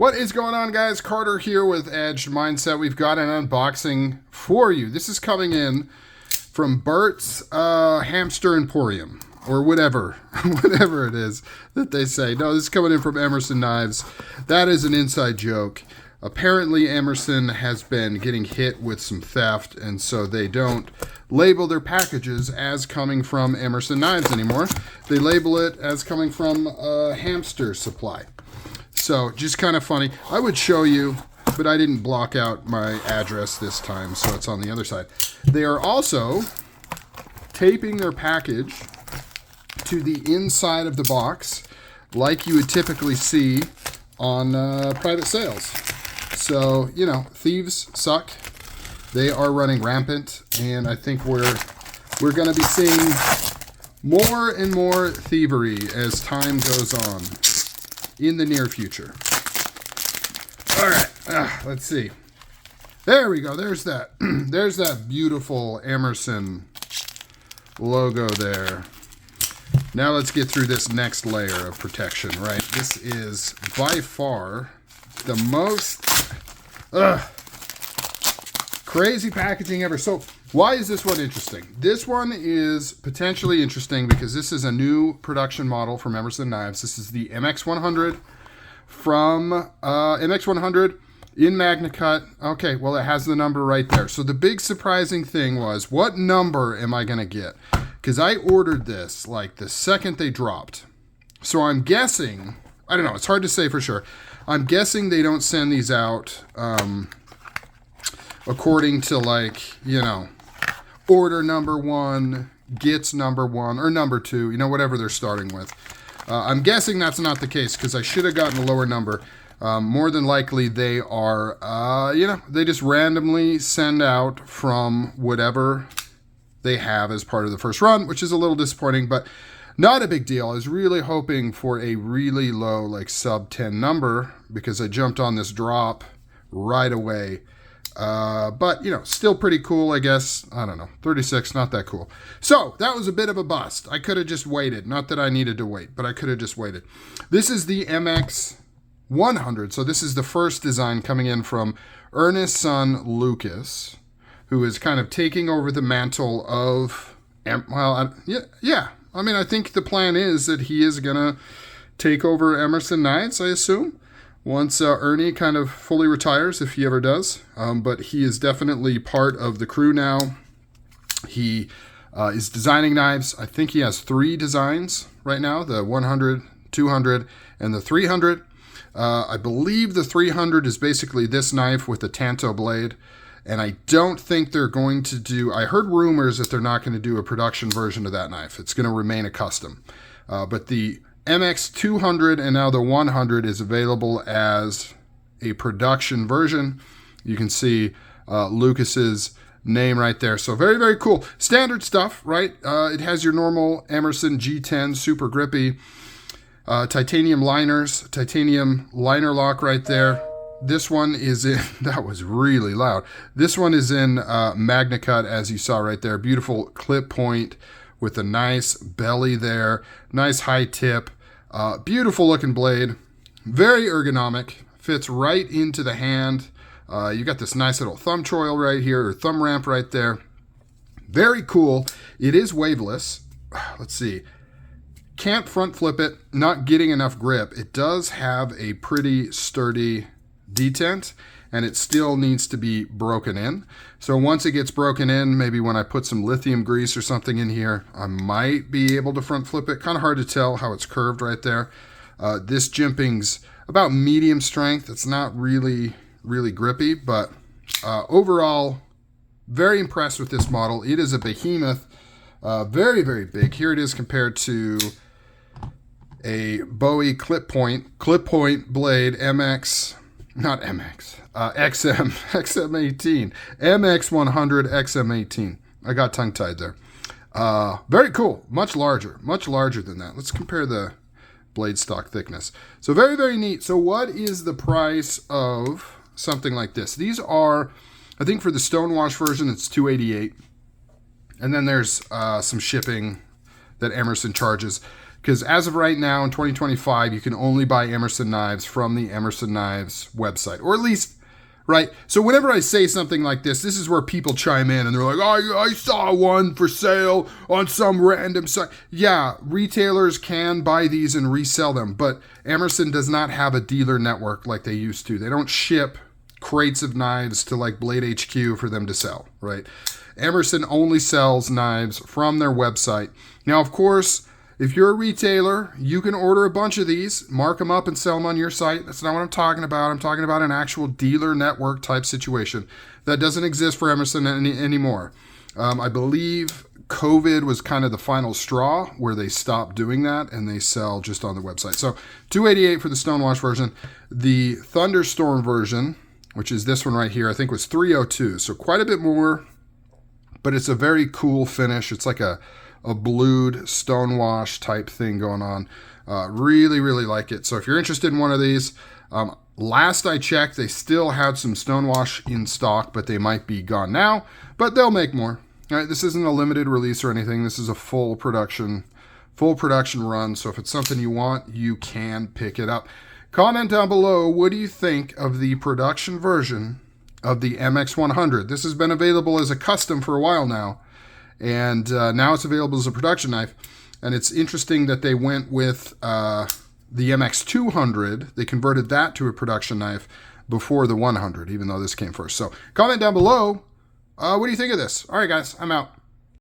What is going on, guys? Carter here with Edge Mindset. We've got an unboxing for you. This is coming in from Bert's Hamster Emporium, or whatever it is that they say. No, this is coming in from Emerson Knives. That is an inside joke. Apparently, Emerson has been getting hit with some theft, and so they don't label their packages as coming from Emerson Knives anymore. They label it as coming from Hamster Supply. So, just kind of funny. I would show you, but I didn't block out my address this time, so it's on the other side. They are also taping their package to the inside of the box, like you would typically see on private sales. So, you know, thieves suck. They are running rampant, and I think we're going to be seeing more and more thievery as time goes on in the near future. All right, let's see. There we go. There's that. There's that beautiful Emerson logo there. Now let's get through this next layer of protection, right? This is by far the most crazy packaging ever. So why is this one interesting? This one is potentially interesting because this is a new production model from Emerson Knives. This is the MX100 from MX100 in Magna Cut. Okay, well, it has the number right there. So the big surprising thing was, what number am I going to get? Because I ordered this like the second they dropped. So I'm guessing, I don't know, it's hard to say for sure. I'm guessing they don't send these out according to, like, you know, order number 1, gets number 1, or number 2, you know, whatever they're starting with. I'm guessing that's not the case because I should have gotten a lower number. More than likely they are, you know, they just randomly send out from whatever they have as part of the first run, which is a little disappointing, but not a big deal. I was really hoping for a really low, like sub 10 number because I jumped on this drop right away. But, you know, still pretty cool, I guess. I don't know, 36, not that cool. So that was a bit of a bust. I could have just waited. Not that I needed to wait, but I could have just waited. This is the MX100. So this is the first design coming in from Ernest's son, Lucas, who is kind of taking over the mantle of, well, yeah. I mean, I think the plan is that he is going to take over Emerson Knives, I assume, once Ernie kind of fully retires, if he ever does. But he is definitely part of the crew now. He is designing knives. I think he has 3 designs right now, the 100, 200, and the 300. I believe the 300 is basically this knife with the Tanto blade. And I don't think they're going to do, I heard rumors that they're not going to do a production version of that knife. It's going to remain a custom. But the MX200 and now the 100 is available as a production version. You can see Lucas's name right there. So very, very cool. Standard stuff, right? It has your normal Emerson G10, super grippy. Titanium liners, titanium liner lock right there. This one is in, that was really loud. This one is in Magna Cut, as you saw right there. Beautiful clip point with a nice belly there. Nice high tip. Beautiful looking blade. Very ergonomic. Fits right into the hand. You got this nice little thumb choil right here, or thumb ramp right there. Very cool. It is waveless. Let's see. Can't front flip it. Not getting enough grip. It does have a pretty sturdy detent, and it still needs to be broken in. So once it gets broken in, maybe when I put some lithium grease or something in here, I might be able to front flip it. Kind of hard to tell how it's curved right there. This jimping's about medium strength. It's not really grippy, but overall, very impressed with this model. It is a behemoth, very, very big. Here it is compared to a Bowie clip point blade XM18, MX100 XM18. I got tongue tied there. Very cool, much larger than that. Let's compare the blade stock thickness. So very, very neat. So what is the price of something like this? These are, I think for the stonewash version, it's $288. And then there's some shipping that Emerson charges. Because as of right now in 2025, you can only buy Emerson knives from the Emerson Knives website, or at least, right? So whenever I say something like this is where people chime in and they're like, oh, I saw one for sale on some random site. Yeah, retailers can buy these and resell them, but Emerson does not have a dealer network like they used to. They don't ship crates of knives to like Blade HQ for them to sell, right? Emerson only sells knives from their website. Now, of course, if you're a retailer, you can order a bunch of these, mark them up and sell them on your site. That's not what I'm talking about. I'm talking about an actual dealer network type situation that doesn't exist for Emerson anymore. I believe COVID was kind of the final straw where they stopped doing that and they sell just on the website. So $288 for the Stonewash version. The Thunderstorm version, which is this one right here, I think was $302. So quite a bit more, but it's a very cool finish. It's like a blued stonewash type thing going on. Really, really like it. So if you're interested in one of these, last I checked, they still had some stonewash in stock, but they might be gone now, but they'll make more. All right, this isn't a limited release or anything. This is a full production run. So if it's something you want, you can pick it up. Comment down below, what do you think of the production version of the MX100? This has been available as a custom for a while now. And now it's available as a production knife. And it's interesting that they went with the MX200. They converted that to a production knife before the 100, even though this came first. So comment down below. What do you think of this? All right, guys, I'm out.